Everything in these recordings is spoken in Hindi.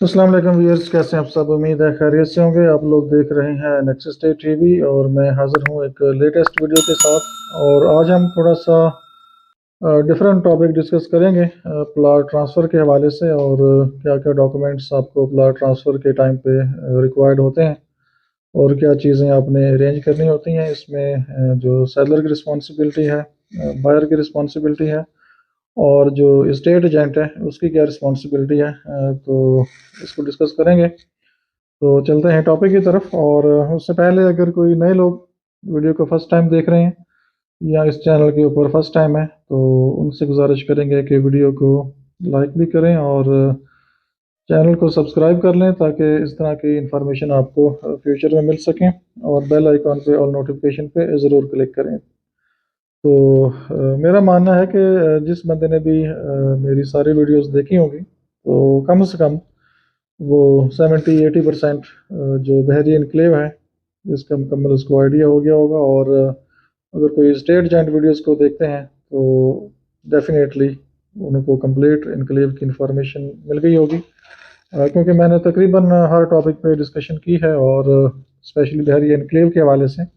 अस्सलाम वालेकुम व्यूअर्स, कैसे हैं आप सब। उम्मीद है खैरियत से होंगे। आप लोग देख रहे हैं नेक्सस डे टीवी और मैं हाजिर हूं एक लेटेस्ट वीडियो के साथ। और आज हम थोड़ा सा डिफरेंट टॉपिक डिस्कस करेंगे प्लाट ट्रांसफ़र के हवाले से, और क्या क्या डॉक्यूमेंट्स आपको प्लाट ट्रांसफ़र के टाइम पे रिक्वायर्ड होते हैं और क्या चीज़ें आपने अरेंज करनी होती हैं। इसमें जो सेलर की रिस्पॉन्सिबिलिटी है, बायर की रिस्पॉन्सिबिलिटी है, और जो इस्टेट एजेंट है उसकी क्या रिस्पॉन्सिबिलिटी है। तो इसको डिस्कस करेंगे। तो चलते हैं टॉपिक की तरफ। और उससे पहले अगर कोई नए लोग वीडियो को फर्स्ट टाइम देख रहे हैं या इस चैनल के ऊपर फर्स्ट टाइम है, तो उनसे गुजारिश करेंगे कि वीडियो को लाइक भी करें और चैनल को सब्सक्राइब कर लें, ताकि इस तरह की इंफॉर्मेशन आपको फ्यूचर में मिल सकें। और बेल आइकॉन पे ऑल नोटिफिकेशन पे ज़रूर क्लिक करें। तो मेरा मानना है कि जिस बंदे ने भी मेरी सारी वीडियोस देखी होंगी, तो कम से कम वो 70-80% जो बहरी इनक्लेव है इसका मुकम्मल उसको आइडिया हो गया होगा। और अगर कोई स्टेट जॉइंट वीडियोस को देखते हैं तो डेफिनेटली उनको कंप्लीट इनक्लेव की इंफॉर्मेशन मिल गई होगी, क्योंकि मैंने तकरीबन हर टॉपिक पे डिस्कशन की है। और स्पेशली बहरी इनक्लेव के हवाले से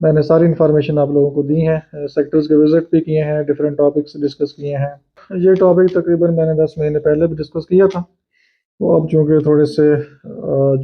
मैंने सारी इन्फॉर्मेशन आप लोगों को दी है। सेक्टर्स के विज़िट भी किए हैं, डिफरेंट टॉपिक्स डिस्कस किए हैं। ये टॉपिक तकरीबन मैंने 10 महीने पहले भी डिस्कस किया था। तो अब चूँकि थोड़े से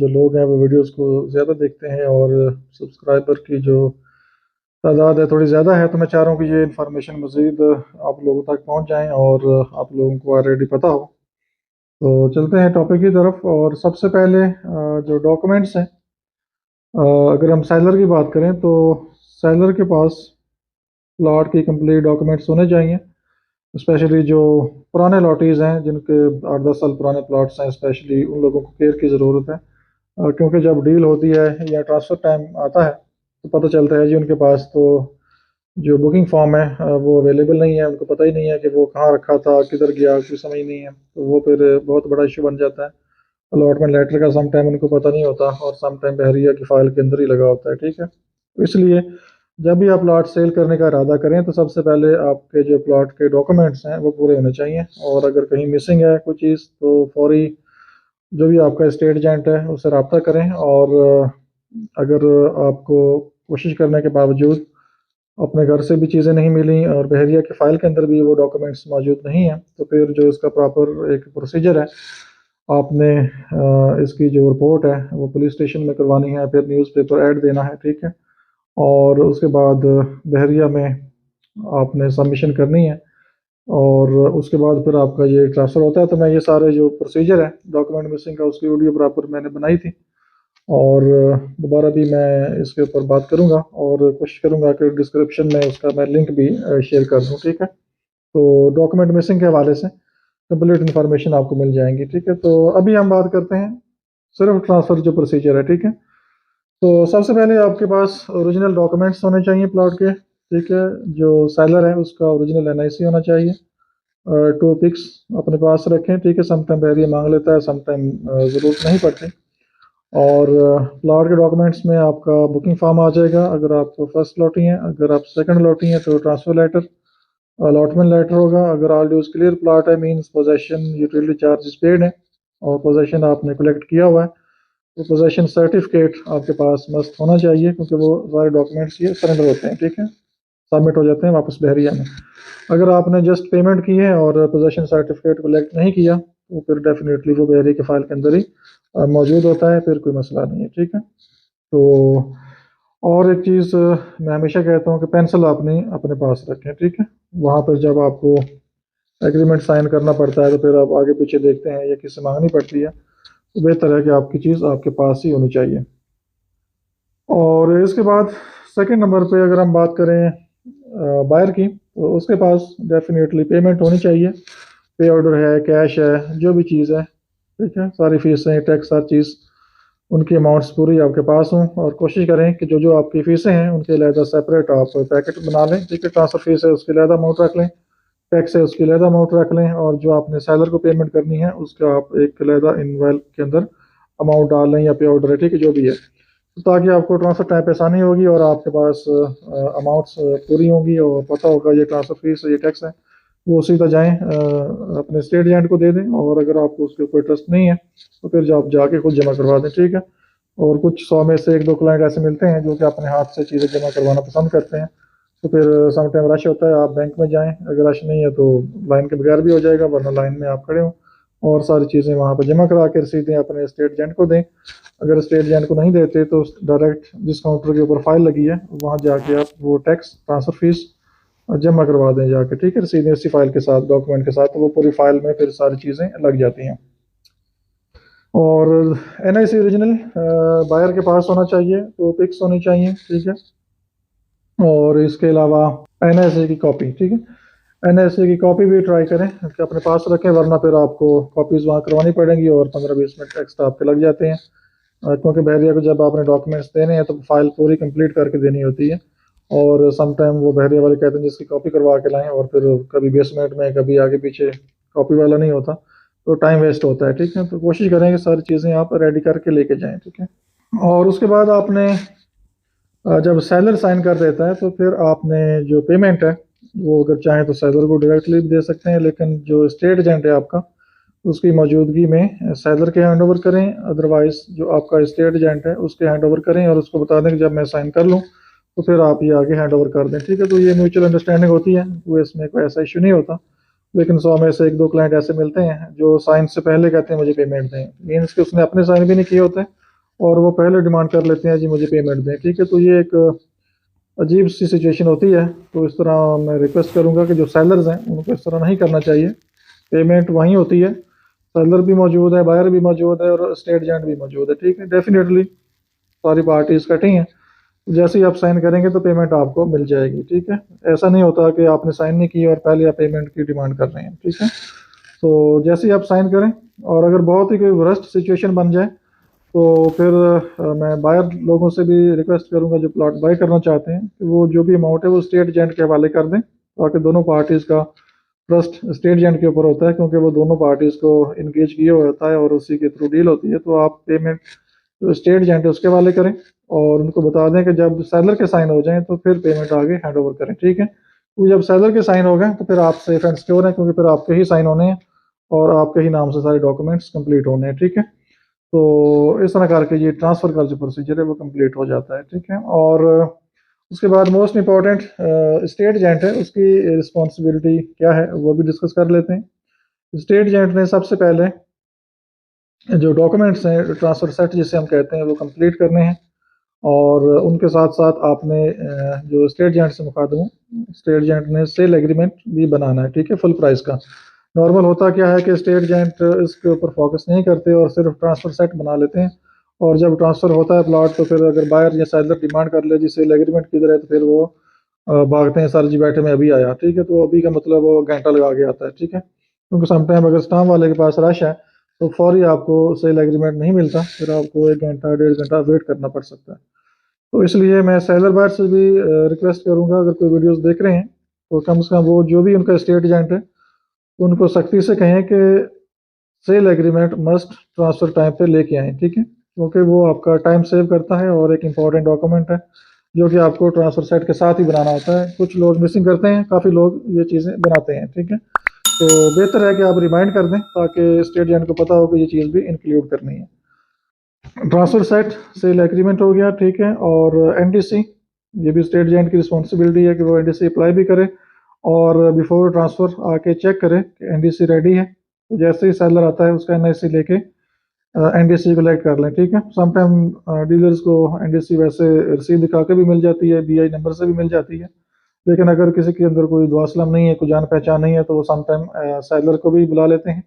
जो लोग हैं वो वीडियोस को ज़्यादा देखते हैं और सब्सक्राइबर की जो तादाद है थोड़ी ज़्यादा है, तो मैं चाह रहा हूँ कि ये इन्फॉर्मेशन मज़ीद आप लोगों तक पहुँच जाएँ और आप लोगों को ऑलरेडी पता हो। तो चलते हैं टॉपिक की तरफ। और सबसे पहले जो डॉक्यूमेंट्स हैं, अगर हम सेलर की बात करें तो सेलर के पास प्लॉट की कंप्लीट डॉक्यूमेंट्स होने चाहिए। स्पेशली जो पुराने लॉटीज़ हैं जिनके 8-10 साल पुराने प्लॉट्स हैं, स्पेशली उन लोगों को केयर की ज़रूरत है। क्योंकि जब डील होती है या ट्रांसफ़र टाइम आता है तो पता चलता है जी उनके पास तो जो बुकिंग फॉर्म है वो अवेलेबल नहीं है। उनको पता ही नहीं है कि वो कहाँ रखा था, किधर गया, कोई समझ नहीं है। तो वो फिर बहुत बड़ा इशू बन जाता है। अलॉटमेंट लेटर का सम टाइम उनको पता नहीं होता और सम टाइम बहरिया की फ़ाइल के अंदर ही लगा होता है। ठीक है, तो इसलिए जब भी आप प्लॉट सेल करने का इरादा करें तो सबसे पहले आपके जो प्लॉट के डॉक्यूमेंट्स हैं वो पूरे होने चाहिए। और अगर कहीं मिसिंग है कोई चीज़ तो फौरी जो भी आपका स्टेट एजेंट है उससे रब्ता करें। और अगर आपको कोशिश करने के बावजूद अपने घर से भी चीज़ें नहीं मिली और बहरिया की फ़ाइल के अंदर भी वो डॉक्यूमेंट्स मौजूद नहीं हैं, तो फिर जो इसका प्रॉपर एक प्रोसीजर है, आपने इसकी जो रिपोर्ट है वो पुलिस स्टेशन में करवानी है, फिर न्यूज़पेपर ऐड देना है। ठीक है, और उसके बाद बहरिया में आपने सबमिशन करनी है और उसके बाद फिर आपका ये ट्रांसफ़र होता है। तो मैं ये सारे जो प्रोसीजर है डॉक्यूमेंट मिसिंग का उसकी वीडियो प्रॉपर मैंने बनाई थी, और दोबारा भी मैं इसके ऊपर बात करूँगा और कोशिश करूँगा कि डिस्क्रिप्शन में उसका मैं लिंक भी शेयर कर दूँ। ठीक है, तो डॉक्यूमेंट मिसिंग के हवाले से कंप्लीट इन्फॉर्मेशन आपको मिल जाएंगी। ठीक है, तो अभी हम बात करते हैं सिर्फ ट्रांसफ़र जो प्रोसीजर है। ठीक है, तो सबसे पहले आपके पास ओरिजिनल डॉक्यूमेंट्स होने चाहिए प्लॉट के। ठीक है, जो सेलर है उसका ओरिजिनल एनआईसी होना चाहिए। 2 पिक्स अपने पास रखें। ठीक है, समटाइम बहरिया मांग लेता है, समटाइम ज़रूरत नहीं पड़ती। और प्लॉट के डॉक्यूमेंट्स में आपका बुकिंग फॉर्म आ जाएगा अगर आप फर्स्ट लॉटी हैं। अगर आप सेकंड लॉटी हैं तो ट्रांसफ़र लेटर, अलॉटमेंट लेटर होगा। अगर ऑल ड्यूज क्लियर प्लॉट है means possession utility charges paid है और पोजेसन आपने कलेक्ट किया हुआ है, तो पोजेसन सर्टिफिकेट आपके पास मस्ट होना चाहिए, क्योंकि वो सारे डॉक्यूमेंट्स ये सरेंडर होते हैं। ठीक है, सबमिट हो जाते हैं वापस बहरिया में। अगर आपने जस्ट पेमेंट की है और पोजेसन सर्टिफिकेट कलेक्ट नहीं किया तो फिर डेफिनेटली वो बहरिया के फाइल के अंदर ही मौजूद होता है, फिर कोई मसला नहीं है। ठीक है, तो और एक चीज़ मैं हमेशा कहता हूँ कि पेंसिल आपने अपने पास रखें। ठीक है, वहाँ पर जब आपको एग्रीमेंट साइन करना पड़ता है तो फिर आप आगे पीछे देखते हैं या किसी मांगनी पड़ती है, तो बेहतर है कि आपकी चीज़ आपके पास ही होनी चाहिए। और इसके बाद सेकंड नंबर पे अगर हम बात करें बायर की, तो उसके पास डेफिनेटली पेमेंट होनी चाहिए। पे ऑर्डर है, कैश है, जो भी चीज़ है। ठीक है, सारी फीसें, टैक्स, हर चीज़, उनकी अमाउंट्स पूरी आपके पास हों। और कोशिश करें कि जो जो आपकी फ़ीसें हैं उनके अलहदा सेपरेट आप पैकेट बना लें। ठीक है, ट्रांसफ़र फ़ीस है उसकी अलहदा अमाउंट रख लें, टैक्स है उसकी अलहदा अमाउंट रख लें, और जो आपने सेलर को पेमेंट करनी है उसका आप एक अलहदा इनवॉइस के अंदर अमाउंट डाल लें या पे ऑर्डर है। ठीक है, जो भी है, तो ताकि आपको ट्रांसफ़र टाइम पे आसानी होगी और आपके पास अमाउंट्स पूरी होंगी और पता होगा ये ट्रांसफ़र फ़ीस, ये टैक्स है, वो सीधा जाएं अपने स्टेट एजेंट को दे दें, और अगर आपको उसके ऊपर ट्रस्ट नहीं है तो फिर आप जाके खुद जमा करवा दें, ठीक है। और कुछ 100 में से एक दो क्लाइंट ऐसे मिलते हैं जो कि अपने हाथ से चीज़ें जमा करवाना पसंद करते हैं, तो फिर सम टाइम रश होता है, आप बैंक में जाएं, अगर रश नहीं है तो लाइन के बगैर भी हो जाएगा, वरना लाइन में आप खड़े हों और सारी चीज़ें वहाँ पर जमा करा के रसीदें अपने स्टेट एजेंट को दें। अगर स्टेट एजेंट को नहीं देते तो डायरेक्ट जिस काउंटर के ऊपर फाइल लगी है वहाँ जाके आप वो टैक्स ट्रांसफ़र फीस जमा करवा दें जाके, ठीक है, रसीदें उसी फाइल के साथ, डॉक्यूमेंट के साथ, तो वो पूरी फाइल में फिर सारी चीज़ें लग जाती हैं। और एनआईसी ओरिजिनल बायर के पास होना चाहिए, तो पिक्स होनी चाहिए, ठीक है। और इसके अलावा एनआईसी की कॉपी, ठीक है, एनआईसी की कॉपी भी ट्राई करें कि अपने पास रखें, वरना फिर आपको कॉपीज़ वहाँ करवानी पड़ेंगी और 15-20 मिनट एक्स्ट्रा आपके लग जाते हैं, क्योंकि बहरिया को जब आपने डॉक्यूमेंट्स देने हैं तो फाइल पूरी कंप्लीट करके देनी होती है, और सम टाइम वो बहरिया वाले कहते हैं जिसकी कॉपी करवा के लाएं, और फिर कभी बेसमेंट में कभी आगे पीछे कॉपी वाला नहीं होता, तो टाइम वेस्ट होता है, ठीक है। तो कोशिश करें कि सारी चीज़ें आप रेडी करके लेके जाएं, ठीक है। और उसके बाद आपने जब सेलर साइन कर देता है तो फिर आपने जो पेमेंट है वो अगर चाहें तो सेलर को डायरेक्टली भी दे सकते हैं, लेकिन जो स्टेट एजेंट है आपका उसकी मौजूदगी में सेलर के हैंड ओवर करें, अदरवाइज जो आपका स्टेट एजेंट है उसके हैंड ओवर करें और उसको बता दें कि जब मैं साइन कर लूँ तो फिर आप ये आगे हैंड ओवर कर दें, ठीक है। तो ये म्यूचुअल अंडरस्टैंडिंग होती है, वो इसमें कोई ऐसा इशू नहीं होता। लेकिन 100 में से एक दो क्लाइंट ऐसे मिलते हैं जो साइन से पहले कहते हैं मुझे पेमेंट दें, मीन्स कि उसने अपने साइन भी नहीं किए होते और वो पहले डिमांड कर लेते हैं जी मुझे पेमेंट दें, ठीक है। तो ये एक अजीब सी सिचुएशन होती है, तो इस तरह मैं रिक्वेस्ट करूंगा कि जो सेलर्स हैं उनको इस तरह नहीं करना चाहिए। पेमेंट वहीं होती है, सेलर भी मौजूद है, बायर भी मौजूद है और स्टेट एजेंट भी मौजूद है, ठीक है। डेफिनेटली सारी पार्टीज इकट्ठी हैं, जैसे ही आप साइन करेंगे तो पेमेंट आपको मिल जाएगी, ठीक है। ऐसा नहीं होता कि आपने साइन नहीं की और पहले आप पेमेंट की डिमांड कर रहे हैं, ठीक है। तो जैसे ही आप साइन करें, और अगर बहुत ही कोई वर्स्ट सिचुएशन बन जाए तो फिर मैं बायर लोगों से भी रिक्वेस्ट करूंगा जो प्लॉट बाय करना चाहते हैं कि वो जो भी अमाउंट है वो स्टेट एजेंट के हवाले कर दें, ताकि दोनों पार्टीज़ का ट्रस्ट स्टेट एजेंट के ऊपर होता है, क्योंकि वो दोनों पार्टीज़ को इंगेज किया हुआ होता है और उसी के थ्रू डील होती है। तो आप पेमेंट जो स्टेट एजेंट है उसके हवाले करें और उनको बता दें कि जब सेलर के साइन हो जाएं तो फिर पेमेंट आगे हैंड ओवर करें, ठीक है। तो जब सेलर के साइन हो गए तो फिर आप सेफ एंड सिक्योर हैं, क्योंकि फिर आपके ही साइन होने हैं और आपके ही नाम से सारे डॉक्यूमेंट्स कंप्लीट होने हैं, ठीक है। तो इस तरह करके ये ट्रांसफ़र का जो प्रोसीजर है वो कंप्लीट हो जाता है, ठीक है। और उसके बाद मोस्ट इम्पॉर्टेंट स्टेट एजेंट है उसकी रिस्पॉन्सिबिलिटी क्या है वो भी डिस्कस कर लेते हैं। स्टेट एजेंट ने सबसे पहले जो डॉक्यूमेंट्स हैं ट्रांसफ़र सेट जिसे हम कहते हैं वो कंप्लीट करने हैं, और उनके साथ साथ आपने जो स्टेट एजेंट से मुखातिब हूँ, स्टेट एजेंट ने सेल एग्रीमेंट भी बनाना है, ठीक है, फुल प्राइस का। नॉर्मल होता क्या है कि स्टेट एजेंट इसके ऊपर फोकस नहीं करते और सिर्फ ट्रांसफ़र सेट बना लेते हैं, और जब ट्रांसफ़र होता है प्लॉट तो फिर अगर बायर या सेलर डिमांड कर ले जी सेल एग्रीमेंट किधर है, तो फिर वो भागते हैं सर जी बैठे मैं अभी आया, ठीक है। तो अभी का मतलब वो घंटा लगा के आता है, ठीक है, क्योंकि समटाइम अगर स्टाम्प वाले के पास रश है तो फौरी आपको सेल एग्रीमेंट नहीं मिलता, फिर आपको 1 घंटा 1.5 घंटा वेट करना पड़ सकता है। तो इसलिए मैं सेलर बायर से भी रिक्वेस्ट करूंगा, अगर कोई वीडियोस देख रहे हैं तो कम से कम वो जो भी उनका स्टेट एजेंट है उनको सख्ती से कहें कि sale agreement must transfer time पे लेके आएँ, ठीक है, क्योंकि वो आपका टाइम सेव करता है और एक इम्पॉर्टेंट डॉक्यूमेंट है जो कि आपको ट्रांसफ़र सेट के साथ ही बनाना होता है। कुछ लोग मिसिंग करते हैं, काफ़ी लोग ये चीज़ें बनाते हैं, ठीक है। तो बेहतर है कि आप रिमाइंड कर दें ताकि स्टेट एजेंट को पता हो कि ये चीज़ भी इंक्लूड करनी है। ट्रांसफ़र सेट सेल एग्रीमेंट हो गया, ठीक है। और एनडीसी, ये भी स्टेट एजेंट की रिस्पॉन्सिबिलिटी है कि वो एनडीसी अप्लाई भी करे और बिफोर ट्रांसफ़र आके चेक करे कि एनडीसी रेडी है, तो जैसे ही सेलर आता है उसका एनआईसी लेके एनडीसी कलेक्ट कर लें, ठीक है। समटाइम डीलर्स को एनडीसी वैसे रसीद दिखा के भी मिल जाती है, बीआई नंबर से भी मिल जाती है, लेकिन अगर किसी के अंदर कोई दुआसलम नहीं है, कोई जान पहचान नहीं है, तो वो समटाइम सेलर को भी बुला लेते हैं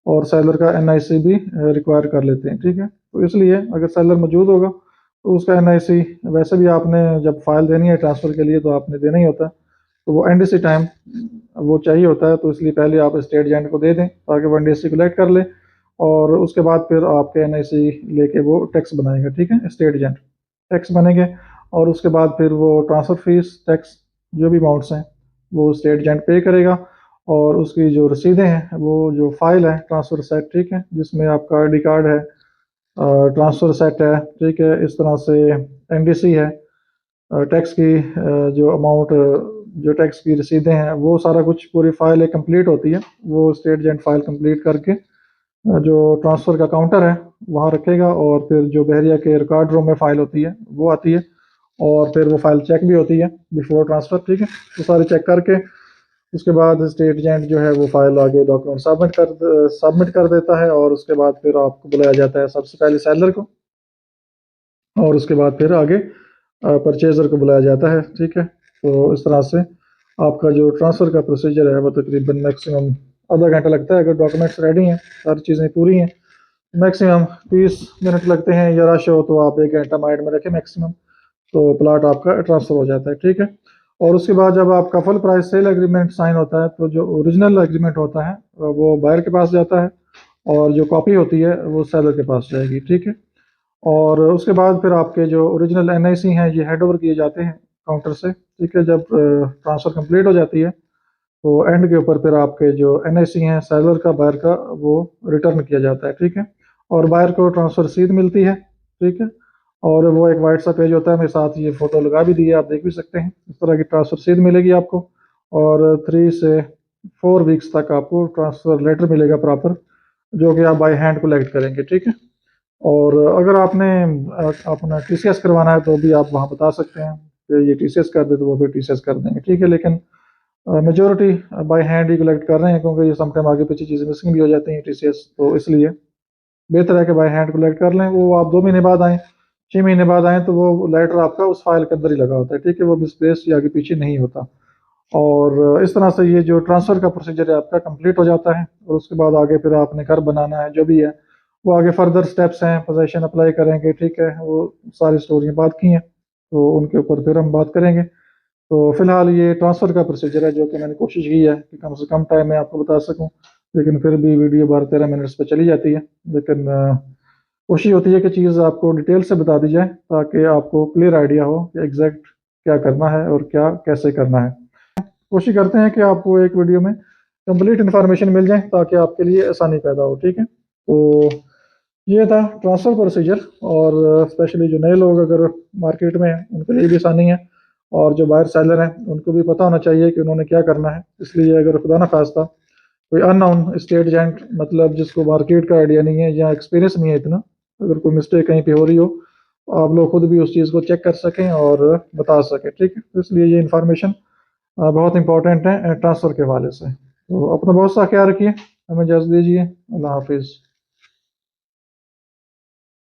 और सेलर का एनआईसी भी रिक्वायर कर लेते हैं, ठीक है। तो इसलिए अगर सेलर मौजूद होगा तो उसका एनआईसी वैसे भी आपने जब फाइल देनी है ट्रांसफ़र के लिए तो आपने देना ही होता है, तो वो एनडीसी टाइम वो चाहिए होता है, तो इसलिए पहले आप स्टेट एजेंट को दे दें ताकि वो एनडीसी कलेक्ट कर ले और उसके बाद फिर आपके एनआईसी लेके वो टैक्स बनाएगा, ठीक है, स्टेट एजेंट टैक्स बनेंगे, और उसके बाद फिर वो ट्रांसफ़र फीस टैक्स जो भी अमाउंट्स हैं वो स्टेट एजेंट पे करेगा, और उसकी जो रसीदें हैं वो जो फाइल है ट्रांसफ़र सेट, ठीक है, जिसमें आपका आईडी कार्ड है, ट्रांसफ़र सेट है, ठीक है, इस तरह से एनडीसी है, टैक्स की जो अमाउंट जो टैक्स की रसीदें हैं, वो सारा कुछ पूरी फाइल एक कंप्लीट होती है। वो स्टेट एजेंट फाइल कंप्लीट करके जो ट्रांसफ़र का काउंटर है वहाँ रखेगा, और फिर जो बहरिया के रिकॉर्ड रूम में फ़ाइल होती है वो आती है, और फिर वो फ़ाइल चेक भी होती है बिफोर ट्रांसफ़र। ठीक है, तो सारे चेक करके उसके बाद स्टेट एजेंट जो है वो फ़ाइल आगे डॉक्यूमेंट सबमिट कर देता है, और उसके बाद फिर आपको बुलाया जाता है सबसे पहले सेलर को, और उसके बाद फिर आगे परचेज़र को बुलाया जाता है। ठीक है, तो इस तरह से आपका जो ट्रांसफ़र का प्रोसीजर है वो तकरीबन मैक्सिमम आधा घंटा लगता है। अगर डॉक्यूमेंट्स रेडी हैं, सारी चीज़ें पूरी हैं, मैक्सिमम 30 मिनट लगते हैं, या रश हो तो आप 1 घंटा माइंड में रखें मैक्सिमम, तो प्लाट आपका ट्रांसफ़र हो जाता है। ठीक है, और उसके बाद जब आपका full price sale agreement sign होता है, तो जो ओरिजिनल एग्रीमेंट होता है वो बायर के पास जाता है, और जो कॉपी होती है वो सेलर के पास जाएगी। ठीक है, और उसके बाद फिर आपके जो ओरिजिनल एनआईसी हैं ये हैंड ओवर किए जाते हैं काउंटर से। ठीक है, जब ट्रांसफ़र कंप्लीट हो जाती है तो एंड के ऊपर फिर आपके जो एनआईसी हैं सेलर का बायर का वो रिटर्न किया जाता है। ठीक है, और बायर को ट्रांसफ़र रसीद मिलती है। ठीक है, और वो एक वाइट सा पेज होता है, मेरे साथ ये फ़ोटो लगा भी दी है, आप देख भी सकते हैं। इस तरह की ट्रांसफ़र रसीद मिलेगी आपको, और 3 से 4 वीक्स तक आपको ट्रांसफ़र लेटर मिलेगा प्रॉपर, जो कि आप बाय हैंड कलेक्ट करेंगे। ठीक है, और अगर आपने अपना टीसीएस करवाना है तो भी आप वहाँ बता सकते हैं कि ये टीसीएस कर दे, तो वो फिर टीसीएस कर देंगे। ठीक है, लेकिन majority by hand he collect कर रहे हैं, क्योंकि ये समटाइम आगे पीछे चीज़ें मिसिंग भी हो जाती हैं टीसीएस, तो इसलिए बेहतर है कि बाय हैंड कलेक्ट कर लें। वो आप 2 महीने बाद आएँ, 6 महीने बाद आएँ, तो वो लेटर आपका उस फाइल के अंदर ही लगा होता है। ठीक है, वो मिसप्लेस या आगे पीछे नहीं होता। और इस तरह से ये जो ट्रांसफ़र का प्रोसीजर है आपका कंप्लीट हो जाता है, और उसके बाद आगे फिर आपने घर बनाना है, जो भी है वो आगे फर्दर स्टेप्स हैं, पोजेसन अप्लाई करेंगे। ठीक है, वो सारी स्टोरियाँ बात की हैं, तो उनके ऊपर फिर हम बात करेंगे। तो फिलहाल ये ट्रांसफ़र का प्रोसीजर है, जो कि मैंने कोशिश की है कि कम से कम टाइम में आपको बता सकूं, लेकिन फिर भी वीडियो 12-13 मिनट्स पे चली जाती है। लेकिन कोशिश होती है कि चीज़ आपको डिटेल से बता दी जाए, ताकि आपको क्लियर आइडिया हो कि एग्जैक्ट क्या करना है और क्या कैसे करना है। कोशिश करते हैं कि आपको एक वीडियो में कंप्लीट इन्फॉर्मेशन मिल जाए, ताकि आपके लिए आसानी पैदा हो। ठीक है, तो ये था ट्रांसफ़र प्रोसीजर, और स्पेशली जो नए लोग अगर मार्केट में हैं उनके लिए भी आसानी है, और जो बायर सेलर हैं उनको भी पता होना चाहिए कि उन्होंने क्या करना है। इसलिए अगर खुदा ना खास्ता कोई अननोन स्टेट एजेंट, मतलब जिसको मार्केट का आइडिया नहीं है या एक्सपीरियंस नहीं है इतना, अगर कोई मिस्टेक कहीं पे हो रही हो, तो आप लोग खुद भी उस चीज़ को चेक कर सकें और बता सकें। ठीक है, तो इसलिए ये इन्फॉर्मेशन बहुत इंपॉर्टेंट है ट्रांसफ़र के हवाले से। तो अपना बहुत सा ख्याल रखिए, हमें इजाज़त दीजिए। अल्लाह हाफिज़।